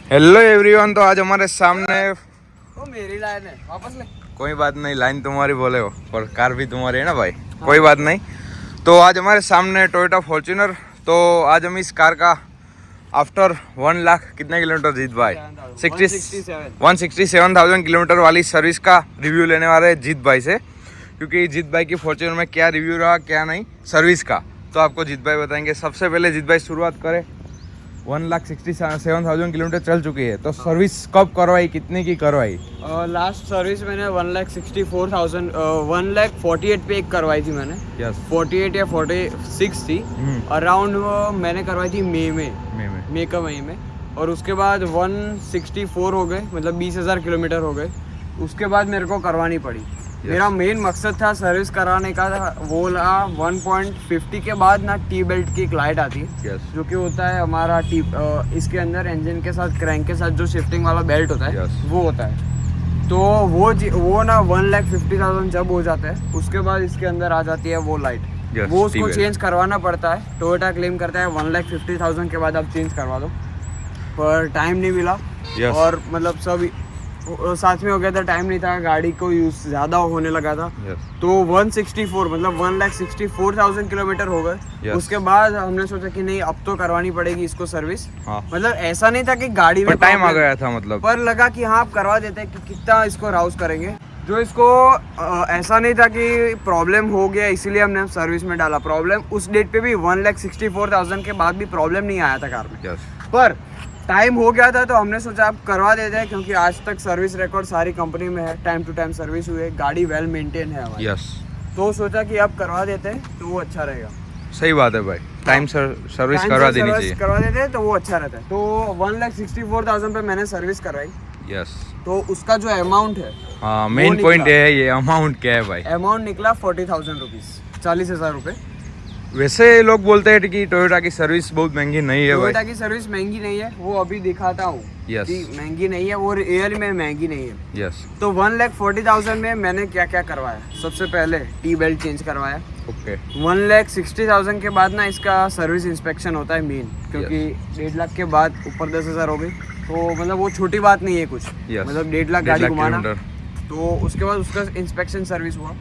Hello everyone. तो आज हमारे सामने वो मेरी लाइन है, वापस ले। कोई बात नहीं, लाइन तुम्हारी बोले हो और कार भी तुम्हारी है ना भाई। कोई बात नहीं। तो आज हमारे सामने टोयोटा फॉर्च्यूनर। तो आज हम इस कार का आफ्टर 1 लाख कितने किलोमीटर जीत भाई 167,000 किलोमीटर वाली सर्विस का रिव्यू लेने वाले हैं जीत भाई से, क्योंकि जीत भाई की फॉर्च्यूनर में क्या रिव्यू रहा क्या नहीं सर्विस का, तो आपको जीत भाई बताएंगे। सबसे पहले जीत भाई शुरुआत करें। 1,67,000 किलोमीटर चल चुकी है, तो सर्विस कब करवाई, कितने की करवाई? लास्ट सर्विस मैंने 1,64,000 1,48,000 पे एक करवाई थी मैंने। यस 48 या 46 थी अराउंड। मैंने करवाई थी मई का मई में। और उसके बाद 164 हो गए, मतलब 20,000 किलोमीटर हो गए। उसके बाद मेरे को करवानी पड़ी। मेरा मेन मकसद था सर्विस कराने का, वो 1.50 के बाद ना टी बेल्ट की एक लाइट आती है, जो कि होता है हमारा इसके अंदर इंजन के साथ क्रैंक के साथ जो शिफ्टिंग वाला बेल्ट होता है वो होता है। तो वो ना 1,50,000 जब हो जाता है, उसके बाद इसके अंदर आ जाती है वो लाइट। वो उसको चेंज करवाना पड़ता है। टोयोटा क्लेम करता है 1,50,000 के बाद आप चेंज करवा दो, पर टाइम नहीं मिला। और मतलब सब साथ में हो गया था, टाइम नहीं था, गाड़ी को यूज ज्यादा होने लगा था। तो 164 मतलब 1,64,000 किलोमीटर हो गए। उसके बाद हमने सोचा कि नहीं, अब तो करवानी पड़ेगी इसको सर्विस। मतलब ऐसा नहीं था कि गाड़ी में टाइम आ गया था, मतलब पर लगा कि हाँ आप करवा देते हैं, कि कितना इसको राउस करेंगे। जो इसको ऐसा नहीं था कि प्रॉब्लम हो गया इसीलिए हमने सर्विस में डाला। प्रॉब्लम उस डेट पे भी 1,64,000 के बाद भी प्रॉब्लम नहीं आया था कार में, पर टाइम हो गया था। तो हमने सोचा आप करवा देते हैं, क्योंकि आज तक सर्विस रिकॉर्ड सारी कंपनी में है, टाइम टू टाइम सर्विस हुई है, गाड़ी वेल मेंटेन है हमारी। तो सोचा कि अब करवा देते हैं तो वो अच्छा रहेगा। सही बात है भाई, टाइम सर्विस करवा देनी चाहिए। करवा देते हैं तो वो अच्छा रहता है। तो 1,64,000 पे मैंने सर्विस करवाई। तो उसका जो अमाउंट है, हाँ मेन पॉइंट है ये, अमाउंट क्या है भाई? अमाउंट निकला 40,000 रुपीज, 40,000 रुपए। वैसे लोग बोलते हैं कि टोयोटा की सर्विस बहुत महंगी नहीं है भाई। टोयोटा की सर्विस महंगी नहीं है, वो अभी दिखाता हूँ कि महंगी नहीं है, वो रियल में महंगी नहीं है। तो 1,40,000 में मैंने क्या क्या करवाया? सबसे पहले टी बेल्ट चेंज करवाया। 1,60,000 के बाद ना इसका सर्विस इंस्पेक्शन होता है मेन, क्योंकि 1.5 लाख के बाद ऊपर 10,000 हो गई, तो मतलब वो छोटी बात नहीं है कुछ। मतलब 1.5 लाख गाड़ी घुमाना। तो उसके बाद उसका इंस्पेक्शन सर्विस हुआ,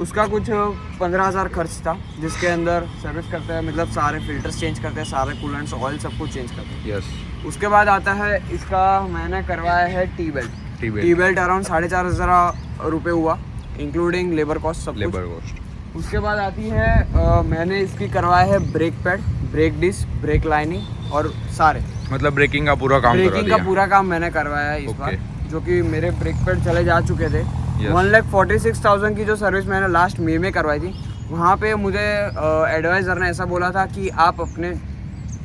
उसका कुछ 15,000 खर्च था, जिसके अंदर सर्विस करते हैं, मतलब सारे फिल्टर्स चेंज करते हैं, सारे कूलेंट्स ऑयल सब कुछ चेंज करते हैं। उसके बाद आता है इसका, मैंने करवाया है टी बेल्ट अराउंड 4,500 रुपये हुआ, इंक्लूडिंग लेबर कॉस्ट सब कुछ। उसके बाद आती है मैंने इसकी करवाया है brake pad, brake disc, brake lining और सारे, मतलब ब्रेकिंग का पूरा काम मैंने करवाया है इस बार, जो कि मेरे ब्रेक पैड चले जा चुके थे। 1,46,000 की जो सर्विस मैंने लास्ट मई में करवाई थी, वहाँ पे मुझे एडवाइज़र ने ऐसा बोला था कि आप अपने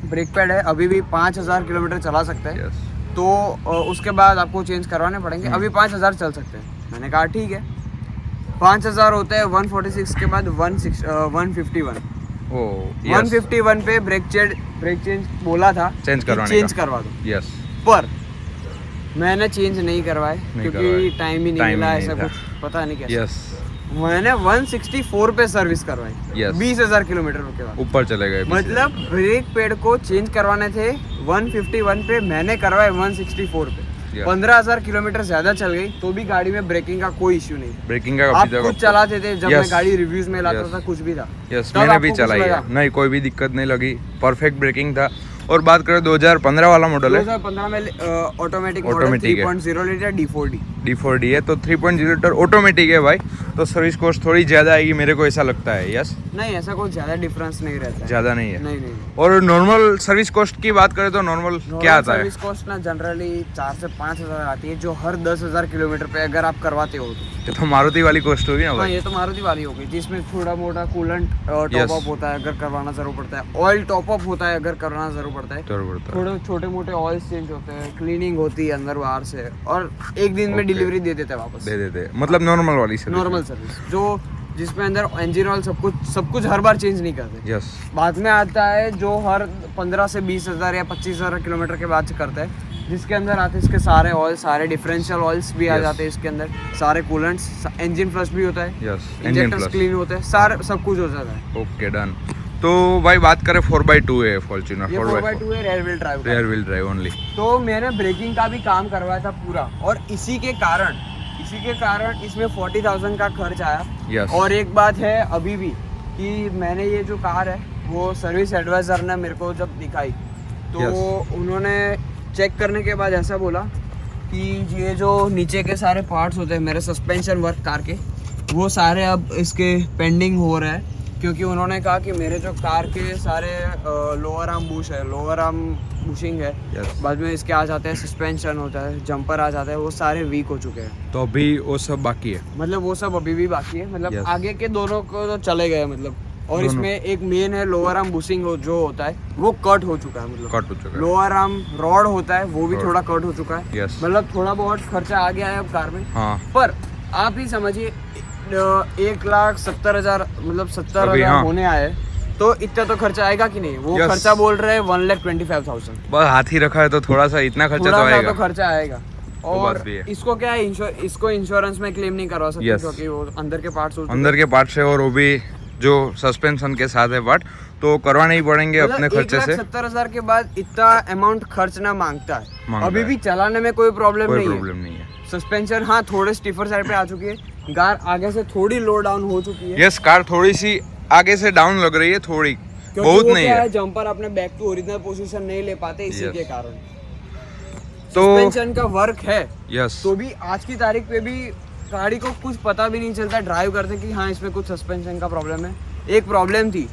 ब्रेक पैड है अभी भी 5,000 किलोमीटर चला सकते हैं। तो उसके बाद आपको चेंज करवाने पड़ेंगे। अभी 5,000 चल सकते हैं। मैंने कहा ठीक है, 5,000 होते हैं 146 के बाद 151 151 पे ब्रेक चेंज बोला था, चेंज करवा दो। पर मैंने चेंज नहीं करवाए, क्योंकि टाइम ही नहीं मिला, ऐसा कुछ पता नहीं कैसे। मैंने 164 पे सर्विस करवाई, 20,000 किलोमीटर के बाद ऊपर चले गए। मतलब ब्रेक पैड को चेंज करवाने थे 151 पे, मैंने करवाए 164 पे। 15,000 किलोमीटर ज्यादा चल गई, तो भी गाड़ी में ब्रेकिंग का कोई इश्यू नहीं। ब्रेकिंग का आप खुद चलाते थे जब मैं गाड़ी रिव्यूज में लाता था, कुछ भी था। मैंने भी चलाई है, नहीं कोई भी दिक्कत नहीं लगी, परफेक्ट ब्रेकिंग था। और बात करें 2015 वाला मॉडल है, 2015 में ऑटोमेटिक 3.0 लीटर D4D है, तो 3.0 लीटर ऑटोमेटिक है भाई। तो सर्विस कॉस्ट थोड़ी ज्यादा आएगी, मेरे को ऐसा लगता है। यस नहीं, ऐसा कोई ज्यादा डिफरेंस नहीं रहता है, ज्यादा नहीं है। नहीं। और नॉर्मल सर्विस कॉस्ट की बात करें तो नॉर्मल क्या आता है? सर्विस कॉस्ट ना जनरली 4 से 5,000 आती है, जो हर 10,000 किलोमीटर पे अगर आप करवाते हो तो मारुति वाली कॉस्ट होगी ना भाई? ये तो मारुति वाली होगी, जिसमें थोड़ा मोटा कूलेंट टॉप अप होता है अगर करवाना जरूर पड़ता है, ऑयल टॉप अप होता है अगर करवाना जरूर पड़ता है, थोड़े छोटे मोटे ऑयल चेंज होते हैं, क्लीनिंग होती है अंदर बाहर से, और एक दिन में डिलीवरी दे देते हैं वापस। मतलब नॉर्मल वाली सर्विस जो जिसमें अंदर इंजन ऑयल सब कुछ हर बार चेंज नहीं करते। बाद में आता है जो हर 15 से 20,000 या 25,000 किलोमीटर के बाद करता है, जिसके अंदर आते हैं इसके सारे ऑयल, सारे डिफरेंशियल ऑयल्स भी आ जाते हैं इसके अंदर, सारे कूलेंट्स, इंजन फ्लश भी होता है, इंजेक्टर्स क्लीन होते हैं, सारे सब कुछ हो जाता है। Okay done. तो भाई बात करें 4x2 है फॉर्च्यूनर, ये 4x2 है, रेयर व्हील ड्राइव ओनली। तो मैंने ब्रेकिंग का भी काम करवाया था पूरा, और इसी के कारण इसमें 40,000 का खर्च आया। Yes. और एक बात है अभी भी कि मैंने ये जो कार है वो सर्विस एडवाइजर ने मेरे को जब दिखाई तो Yes. उन्होंने चेक करने के बाद ऐसा बोला कि ये जो नीचे के सारे पार्ट्स होते हैं मेरे सस्पेंशन वर्क कार के, वो सारे अब इसके पेंडिंग हो रहे हैं, क्योंकि उन्होंने कहा कि मेरे जो कार के सारे लोअर आर्म बुश है, लोअर आर्म बुशिंग है, Yes. बाद में इसके आ जाते हैं सस्पेंशन होता है, जंपर आ जाता है, वो सारे वीक हो चुके हैं। तो अभी वो सब बाकी है, मतलब वो सब अभी भी बाकी है, मतलब Yes. आगे के दोनों को तो चले गए मतलब। और दोनों। इसमें एक मेन है लोअर आर्म बुशिंग जो होता है वो कट हो चुका है, मतलब कट हो चुका है। लोअर आर्म रॉड होता है वो भी Rod. थोड़ा कट हो चुका है। Yes. मतलब थोड़ा बहुत खर्चा आ गया है अब कार में। हाँ पर आप ही समझिए 1,70,000 मतलब 70,000 हाँ। होने आए तो इतना तो खर्चा आएगा कि नहीं। वो Yes. खर्चा बोल रहे हैं 1,25,000। बस हाथ ही रखा है तो थोड़ा सा इतना खर्चा तो थोड़ा सा आएगा। तो खर्चा आएगा। और बात भी है। इसको क्या है, इसको इंश्योरेंस में क्लेम नहीं करवा सकते Yes. क्योंकि वो अंदर के पार्ट्स अंदर के पार्ट से, और वो भी जो सस्पेंशन के साथ है पार्ट, तो करवाने ही पड़ेंगे अपने खर्चे से। 1,70,000 के बाद इतना अमाउंट खर्च ना मांगता है। अभी भी चलाने में कोई प्रॉब्लम कोई नहीं प्रॉब्लम है। नहीं है। सस्पेंशन हाँ थोड़े स्टिफर साइड पे आ चुकी है, कार आगे से थोड़ी लो डाउन हो चुकी है। यस, कार थोड़ी सी आगे से डाउन लग रही है, थोड़ी, क्योंकि बहुत वो नहीं क्या है। जंपर अपने बैक टू ओरिजिनल पोजीशन नहीं ले पाते इसी Yes. के कारण। तो सस्पेंशन का वर्क है यस, तो भी आज की तारीख पे भी गाड़ी को कुछ पता भी नहीं चलता ड्राइव करते कि हाँ इसमें कुछ सस्पेंशन का प्रॉब्लम है। एक प्रॉब्लम थी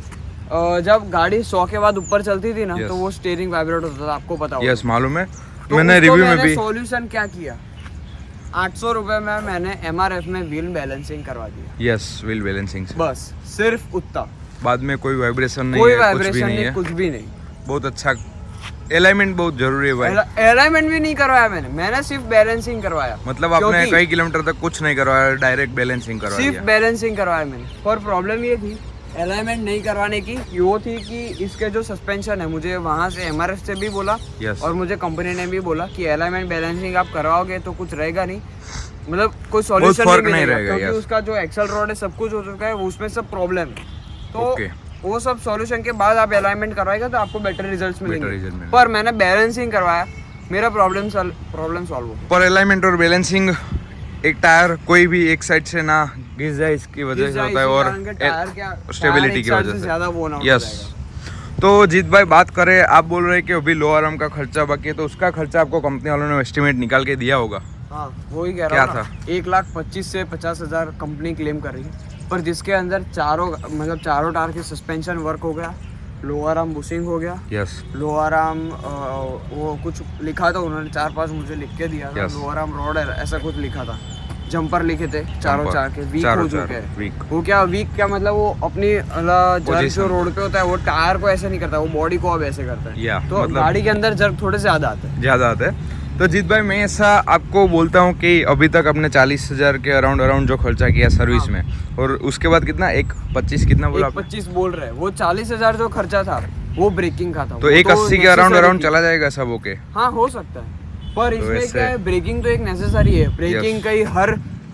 जब गाड़ी 100 के बाद ऊपर चलती थी ना Yes. तो वो स्टीयरिंग वाइब्रेट होता था, आपको पता होगा। यस मालूम है, तो मैंने उसको रिव्यू में भी। सॉल्यूशन क्या किया, 800 रुपए में मैंने MRF में व्हील बैलेंसिंग करवा दिया। यस, व्हील बैलेंसिंग से बस सिर्फ उतना, बाद में कोई वाइब्रेशन नहीं कोई है, कुछ भी वाइब्रेशन नहीं नहीं, है। कुछ भी नहीं। बहुत अच्छा, अलाइनमेंट बहुत जरूरी है भाई। अलाइनमेंट भी नहीं करवाया मैंने सिर्फ बैलेंसिंग करवाया। मतलब आपने क्योंकि कई किलोमीटर तक कुछ नहीं करवाया, डायरेक्ट बैलेंसिंग करवा सिर्फ दिया। बैलेंसिंग करवाया मैंने। पर प्रॉब्लम ये थी अलाइनमेंट नहीं करवाने की, वो थी कि इसके जो सस्पेंशन है, मुझे वहाँ से MRF से भी बोला Yes. और मुझे कंपनी ने भी बोला कि अलाइनमेंट बैलेंसिंग आप करवाओगे तो कुछ रहेगा नहीं, मतलब कोई सॉल्यूशन फर्क नहीं मिलेगा, रहेगा, क्योंकि yes. उसका जो एक्सल रॉड है सब कुछ हो चुका है, उसमें सब प्रॉब्लम है। तो Okay. वो सब सॉल्यूशन के बाद आप अलाइनमेंट करवाएगा तो आपको बेटर रिजल्ट्स result मिलेंगे। मिलेंगे। पर मैंने बैलेंसिंग करवाया, मेरा प्रॉब्लम सॉल्व हो। पर अलाइनमेंट और बैलेंसिंग, एक टायर कोई भी एक साइड से ना घिस जाए इसकी वजह से होता है, और स्टेबिलिटी की वजह से ज्यादा वो ना हो यस। तो जीत भाई बात करें, आप बोल रहे हैं कि अभी लोअर आर्म का खर्चा बाकी है, तो उसका खर्चा आपको कंपनी वालों ने एस्टिमेट निकाल के दिया होगा। हाँ वही कह क्या रहा हूँ, 1,25,000 से 50,000 कंपनी क्लेम कर रही है, पर जिसके अंदर चारों टायर के सस्पेंशन वर्क हो गया, लोअर आर्म बुशिंग हो गया, यस, लोअर आर्म वो कुछ लिखा था उन्होंने 4-5 मुझे लिख के दिया था, Yes. लोअर आर्म रॉड ऐसा कुछ लिखा था, जंपर लिखे थे चारों Jumper, चार के वीक चारों हो चार, चुके हैं। weak। वो क्या वीक, क्या मतलब वो अपनी जर्क जो Position। रोड पे होता है वो टायर को ऐसे नहीं करता, वो बॉडी को अब ऐसे करता है। Yeah, तो मतलब- गाड़ी के अंदर जर्क थोड़े ज्यादा आते हैं। ज़्यादा आता है। तो जीत भाई मैं ऐसा आपको बोलता हूँ कि अभी तक आपने 40,000 के अराउंड जो खर्चा किया सर्विस हाँ। में, और उसके बाद कितना 1,25 कितना बोला आपने? 1,25 बोल रहे हैं, वो 40,000 जो खर्चा था वो ब्रेकिंग का था। तो वो 1,80 के necessary अराउंड थी। चला जाएगा सब ओके। हाँ हो सकता है, पर इसमें वैसे- क्या है, ब्रेकिंग तो एक नेसेसरी है। ब्रेकिंग कहीं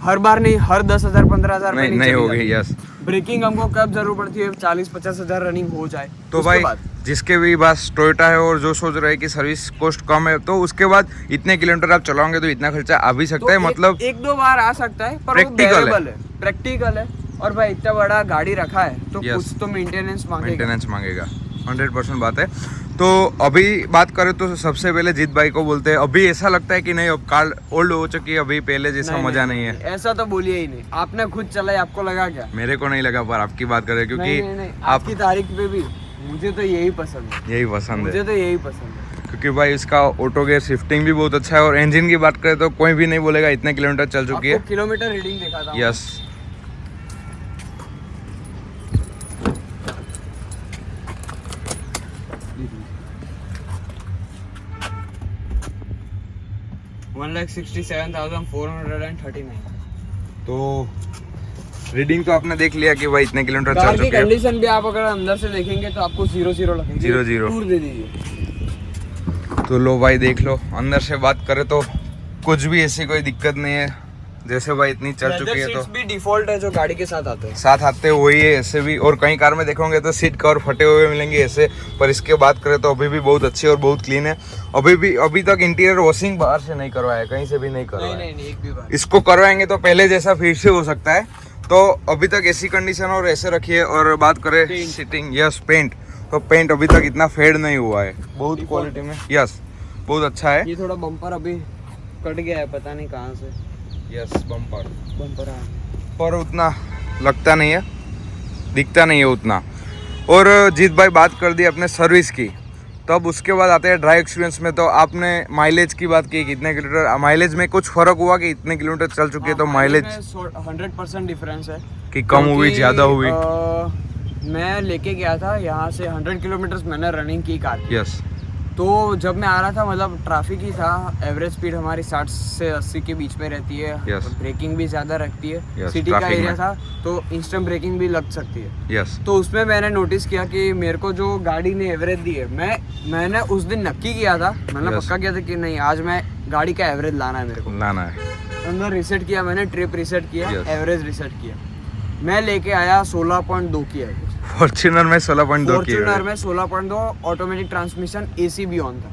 हर बार नहीं, हर 10,000 15,000 नहीं नहीं हो गई, यस। ब्रेकिंग हमको कब जरूर पड़ती है, 40-50,000 रनिंग हो जाए तो उसके भाई बाद। जिसके भी पास टोयोटा है और जो सोच रहे हैं कि सर्विस कॉस्ट कम है, तो उसके बाद इतने किलोमीटर आप चलाओगे तो इतना खर्चा आ भी सकता है, मतलब एक दो बार आ सकता है, पर Practical है। प्रैक्टिकल है। और भाई इतना बड़ा गाड़ी रखा है तो Yes. कुछ तो मेंटेनेंस मांगेगा। मेंटेनेंस मांगेगा, 100% बात है। तो अभी बात करें तो सबसे पहले जीत भाई को बोलते हैं, अभी ऐसा लगता है कि नहीं अब कार ओल्ड हो चुकी है, अभी पहले जैसा मजा नहीं है। ऐसा तो बोलिए ही नहीं, आपने खुद चलाई, आपको लगा क्या? मेरे को नहीं लगा, पर आपकी बात करें क्योंकि नहीं, आज आप की तारीख पे भी मुझे तो यही पसंद है, यही पसंद मुझे है, तो यही पसंद है। क्योंकि भाई इसका ऑटो गेयर शिफ्टिंग भी बहुत अच्छा है, और इंजन की बात करें तो कोई भी नहीं बोलेगा इतने किलोमीटर चल चुकी है। आपको किलोमीटर रीडिंग देखा था। यस, तो रीडिंग तो आपने देख लिया कि भाई इतने किलोमीटर कार चल की चुके हैं। कंडीशन भी आप अगर अंदर से देखेंगे तो आपको 0-0 लगेगी। 0-0 टूर दे दीजिए। तो लो भाई देख लो, अंदर से बात करें तो कुछ भी ऐसी कोई दिक्कत नहीं है, जैसे भाई इतनी चल चुकी है तो भी डिफॉल्ट है जो गाड़ी के साथ आते हैं, वही है ऐसे भी। और कई कार में देखोगे तो सीट कवर फटे हुए मिलेंगे ऐसे, पर इसके बात करें तो अभी भी बहुत अच्छी और बहुत क्लीन है। अभी तक इंटीरियर वॉशिंग बाहर से नहीं करवाया, कहीं से भी नहीं करवाया। नहीं, एक भी बार। इसको करवाएंगे तो पहले जैसा फिर से हो सकता है। तो अभी तक ऐसी कंडीशन और ऐसे रखी है। और बात करें सीटिंग, यस पेंट, तो पेंट अभी तक इतना फेड नहीं हुआ है, बहुत क्वालिटी में, यस बहुत अच्छा है। ये थोड़ा बम्पर अभी कट गया है, पता नहीं कहाँ से। यस बम्पर है, पर उतना लगता नहीं है, दिखता नहीं है उतना। और जीत भाई बात कर दी अपने सर्विस की, तब उसके बाद आते हैं ड्राइव एक्सपीरियंस में। तो आपने माइलेज की बात की, कितने किलोमीटर माइलेज में कुछ फर्क हुआ कि इतने किलोमीटर चल चुकी है तो माइलेज 100% डिफरेंस है कि कम हुई ज़्यादा हुई? मैं लेके गया था यहाँ से 100 किलोमीटर मैंने रनिंग की कार, यस। तो जब मैं आ रहा था, मतलब ट्रैफिक ही था, एवरेज स्पीड हमारी 60 से 80 के बीच में रहती है, yes. ब्रेकिंग भी ज़्यादा रखती है, yes, सिटी का एरिया था तो इंस्टेंट ब्रेकिंग भी लग सकती है, yes. तो उसमें मैंने नोटिस किया कि मेरे को जो गाड़ी ने एवरेज दी है, मैंने उस दिन नक्की किया था, मैंने yes. पक्का किया था कि नहीं आज मैं गाड़ी का एवरेज लाना है, मेरे को लाना है। अंदर रीसेट किया मैंने, ट्रिप रीसेट किया, yes. एवरेज रीसेट किया, मैं लेके आया 16.2 की एवरेज। फॉर्च्यूनर में 16.2 की, फॉर्च्यूनर में 16.2, ऑटोमेटिक ट्रांसमिशन, एसी भी ऑन था,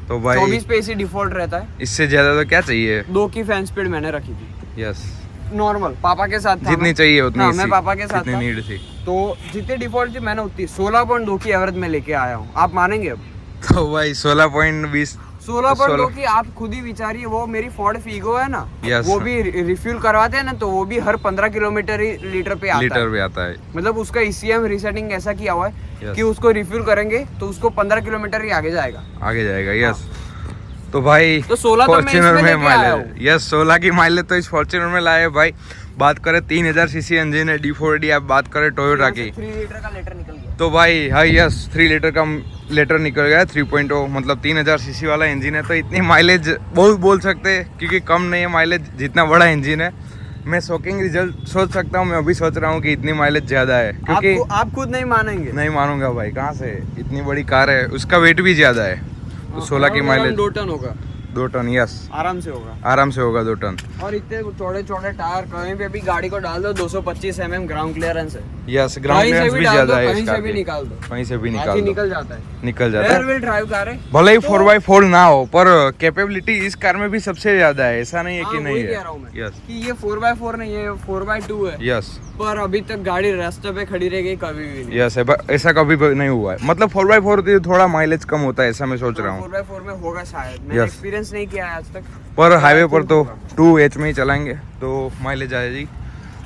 तो भाई 24 पे एसी डिफॉल्ट रहता है। इससे ज्यादा तो क्या चाहिए? 2 की फैन स्पीड मैंने रखी थी, यस नॉर्मल पापा के साथ था, जितनी चाहिए उतनी, मैं पापा के साथ था, नीड थी, तो जितनी डिफॉल्ट थी मैंने उतनी 16.2 की एवरेज में लेके आया हूँ। आप मानेंगे अब? तो भाई 16.20 16.2 की आप खुद ही विचारिए। वो मेरी फोर्ड फीगो है ना, yes. वो भी रिफ्यूल करवाते हैं ना, तो वो भी हर 15 किलोमीटर ही लीटर पे आता है। मतलब उसका ECM रीसेटिंग ऐसा किया हुआ है yes. कि उसको रिफ्यूल करेंगे तो उसको 15 किलोमीटर ही आगे जाएगा, यस। तो भाई तो 16 तो मैं इसमें लेके आया हूँ। यस 16 की माइलेज तो इस फॉर्च्यूनर में लाए भाई। बात करें 3000 सीसी इंजन है, D4D। आप बात करें टोयोटा की, 3 लीटर का लीटर निकल गया, तो भाई हाँ यस 3 लीटर का लीटर निकल गया, 3.0, मतलब 3000 सीसी वाला इंजन है। तो इतनी माइलेज बहुत बोल सकते हैं, क्योंकि कम नहीं है माइलेज, जितना बड़ा इंजन है। मैं शॉकिंग रिजल्ट सोच सकता हूँ, मैं अभी सोच रहा हूँ कि इतनी माइलेज ज्यादा है, क्योंकि आप खुद नहीं मानेंगे। नहीं मानूंगा भाई, कहाँ से, इतनी बड़ी कार है, उसका वेट भी ज्यादा है, तो 16 की माइलेज 2 टन होगा, 2 टन, यस आराम से होगा 2 टन। और इतने चौड़े टायर, कहीं पे भी गाड़ी को डाल दो, 225 mm ग्राउंड क्लियरेंस है, यस ग्राउंड क्लियरेंस भी ज्यादा है, कहीं से भी निकाल दो, कहीं से भी निकाल दो, निकल जाता है। है। एयर व्हील ड्राइव कार है, भले ही 4x4 ना हो, पर कैपेबिलिटी इस कार में भी सबसे ज्यादा है, ऐसा नहीं है कि नहीं है, यस कि ये 4x4 नहीं है, 4x2 है, यस। पर अभी तक गाड़ी रास्ते पे खड़ी रह गई कभी भी नहीं, यस ऐसा कभी नहीं हुआ है। मतलब 4x4 होती है थोड़ा माइलेज कम होता है, ऐसा मैं सोच रहा हूँ। 4x4 में होगा शायद, मैंने एक्सपीरियंस नहीं किया है आज तक, पर हाईवे पर तो 2H में ही चलाएंगे तो माइलेज आएगी।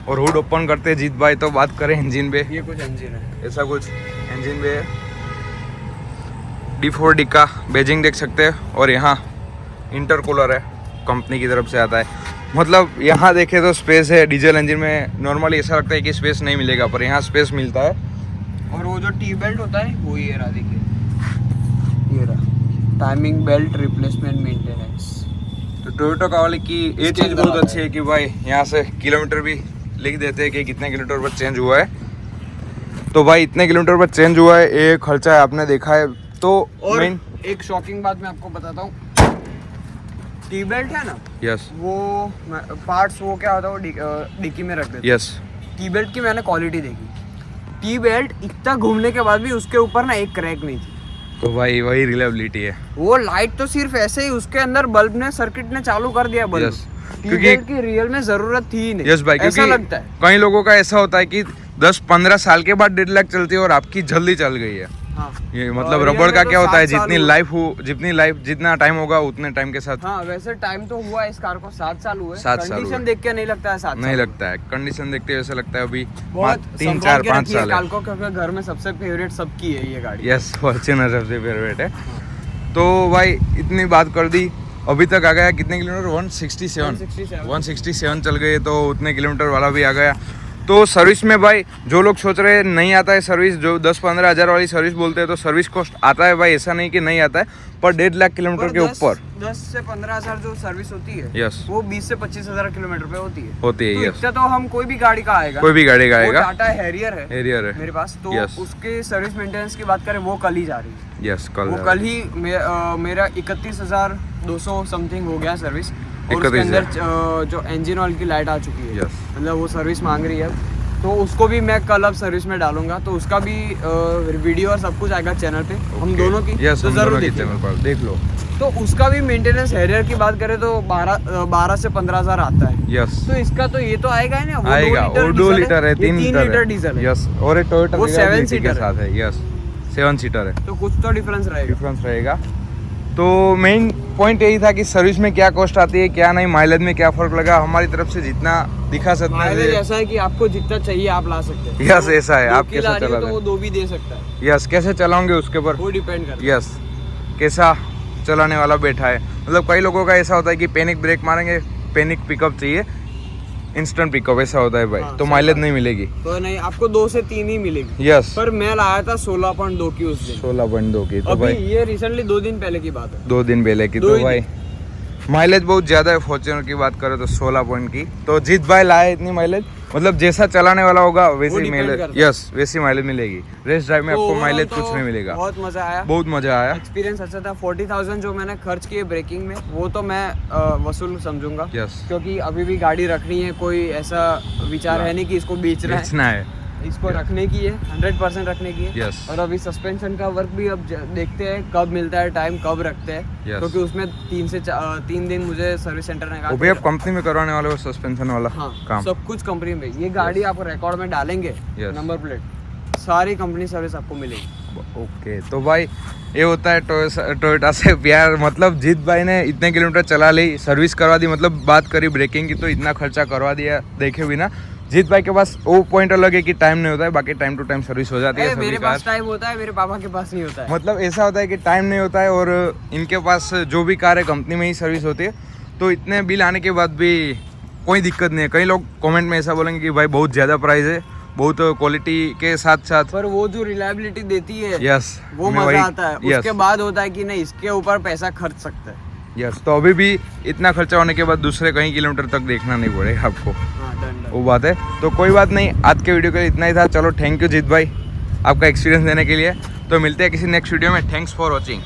और हुड ओपन करते जीत भाई, तो बात करें इंजन पे, ये कुछ इंजन है, ऐसा कुछ इंजन पे है, D4D का बेजिंग देख सकते हैं। और यहाँ इंटरकूलर है, कंपनी की तरफ से आता है। मतलब यहाँ देखे तो स्पेस है, डीजल इंजन में नॉर्मली ऐसा लगता है कि स्पेस नहीं मिलेगा, पर यहाँ स्पेस मिलता है। और वो जो टी बेल्ट होता है वो ये रहा, देखिए ये रहा, टाइमिंग बेल्ट रिप्लेसमेंट मेंटेनेंस। तो टोयोटा का वाले की ये चीज़ बहुत अच्छी है कि भाई यहाँ से किलोमीटर भी लिख देते हैं कि कितने किलोमीटर पर चेंज हुआ है। तो भाई इतने किलोमीटर पर चेंज हुआ है, ये खर्चा है, आपने देखा है। तो और मेन एक शॉकिंग बात मैं आपको बताता हूँ, टी बेल्ट है ना, यस वो पार्ट्स वो क्या होता है, वो डिक्की में रख देते, यस। टी बेल्ट की मैंने क्वालिटी देखी, टी बेल्ट इतना घूमने के बाद भी उसके ऊपर ना एक क्रैक नहीं थी। तो भाई वही रिलायबिलिटी है। वो लाइट तो सिर्फ ऐसे ही उसके अंदर बल्ब ने, सर्किट ने चालू कर दिया बल्ब, टी बेल्ट की रियल में जरूरत थी ही नहीं। यस भाई, ऐसा लगता है कई लोगों का ऐसा होता है कि 10-15 साल के बाद 1.5 लाख चलती है और आपकी जल्दी चल गई है। हाँ। ये मतलब रबड़ का क्या होता है, जितना टाइम होगा उतने टाइम के साथ। हाँ, वैसे टाइम तो हुआ इस कार को 7 साल हुए। 7 साल कंडीशन देख के नहीं लगता है 7 साल नहीं लगता है, कंडीशन देखते हुए ऐसा लगता है अभी बहुत 3-4-5 साल है। क्योंकि घर में सबसे फेवरेट सबकी है ये गाड़ी। यस, फॉर्च्यूनर सबसे फेवरेट है। तो भाई इतनी बात कर दी, अभी तक आ गया कितने किलोमीटर, 167 चल गए, तो उतने किलोमीटर वाला भी आ गया। तो सर्विस में भाई जो लोग सोच रहे हैं नहीं आता है सर्विस, जो 10-15 हज़ार वाली सर्विस बोलते हैं, तो सर्विस कॉस्ट आता है भाई, ऐसा नहीं कि नहीं आता है, पर 1.5 लाख किलोमीटर के ऊपर 10 से 15 हज़ार जो सर्विस होती है, यस, वो 20 से 25 हज़ार किलोमीटर पे होती है। तो यस, तो हम कोई भी गाड़ी का आएगा, टाटा हैरियर है मेरे पास, तो उसके सर्विस मेंटेनेंस की बात करें वो कल ही जा रही है। यस, कल ही मेरा 31,200 समथिंग हो गया सर्विस। और उसके अंदर जो इंजन ऑयल की लाइट आ चुकी है, मतलब वो सर्विस मांग रही है, तो उसको भी मैं कल अब सर्विस में डालूंगा, तो उसका भी वीडियो और सब कुछ आएगा चैनल पे हम दोनों की, तो जरूर देख लो। तो उसका भी मेंटेनेंस हैरियर की बात करें तो 12 से 15,000 आता है। यस, तो इसका तो ये तो आएगा ही ना, वो आएगा, 2 लीटर है, 3 लीटर डीजल है। यस, और एक टोयोटा वो 7 सीटर के साथ है। यस, 7 सीटर है, तो कुछ तो डिफरेंस रहेगा। तो मेन पॉइंट यही था कि सर्विस में क्या कॉस्ट आती है, क्या नहीं, माइलेज में क्या फर्क लगा, हमारी तरफ से जितना दिखा सकते हैं। माइलेज ऐसा है कि आपको जितना चाहिए आप ला सकते हैं। यस, ऐसा है, आप कैसा चला रहे तो वो 2 भी दे सकता है। यस, कैसे चलाओगे उसके ऊपर वो डिपेंड करता है। यस, कैसा चलाने वाला बैठा है। मतलब कई लोगों का ऐसा होता है कि पैनिक ब्रेक मारेंगे, पैनिक पिकअप चाहिए, इंस्टेंट पिकअप ऐसा होता है भाई, तो माइलेज नहीं मिलेगी। तो नहीं, आपको 2 से 3 ही मिलेगी। यस, पर मैं लाया था 16.2 की उस दिन। 16.2 की, तो अभी भाई ये रिसेंटली 2 दिन पहले की बात है। 2 दिन पहले की, तो भाई माइलेज बहुत ज्यादा है। फॉर्च्यूनर की बात करें तो 16 पॉइंट की, तो जीत भाई लाए इतनी माइलेज, मतलब जैसा चलाने वाला होगा वैसी माइलेज, यस वैसी माइलेज मिलेगी। रेस ड्राइव में आपको माइलेज कुछ नहीं मिलेगा। बहुत मजा आया, बहुत मजा आया, एक्सपीरियंस अच्छा था। 40,000 जो मैंने खर्च किए ब्रेकिंग में, वो तो मैं वसूल समझूंगा। यस, क्योंकि अभी भी गाड़ी रखनी है, कोई ऐसा विचार है नहीं कि इसको बेचना है, इसको रखने की है, 100% रखने की है। Yes. और अभी सस्पेंशन का वर्क भी अब देखते हैं कब मिलता है टाइम, कब रखते हैं। Yes. क्योंकि उसमें 3 दिन मुझे सर्विस सेंटर ने कहा। वो भी आप कंपनी में करवाने वाले हो सस्पेंशन वाला काम? सब कुछ कंपनी में। ये गाड़ी आप रिकॉर्ड में डालेंगे, नंबर प्लेट सारी कंपनी सर्विस आपको मिलेगी। ओके, तो भाई ये होता है टोयोटा से प्यार। मतलब जीत भाई ने इतने किलोमीटर चला ली, सर्विस करवा दी, मतलब बात करी ब्रेकिंग की तो इतना खर्चा करवा दिया देखे बिना। जीत भाई के पास वो पॉइंट अलग है कि टाइम नहीं होता है, बाकी टाइम टू टाइम सर्विस हो जाती है। मेरे पास टाइम होता है, मेरे पापा के पास नहीं होता है। मतलब ऐसा होता है कि टाइम नहीं होता है, और इनके पास जो भी कार है कंपनी में ही सर्विस होती है, तो इतने बिल आने के बाद भी कोई दिक्कत नहीं है। कई लोग कमेंट में ऐसा बोलेंगे कि भाई बहुत ज़्यादा प्राइस है, बहुत क्वालिटी के साथ साथ, पर वो जो रिलायबिलिटी देती है, यस, वो मजा आता है। उसके बाद होता है कि नहीं, इसके ऊपर पैसा खर्च सकता है। यस, तो अभी भी इतना खर्चा होने के बाद दूसरे कई किलोमीटर तक देखना नहीं पड़ेगा आपको। वो बात है, तो कोई बात नहीं, आज के वीडियो के लिए इतना ही था। चलो, थैंक यू जीत भाई आपका एक्सपीरियंस देने के लिए। तो मिलते हैं किसी नेक्स्ट वीडियो में। Thanks for watching.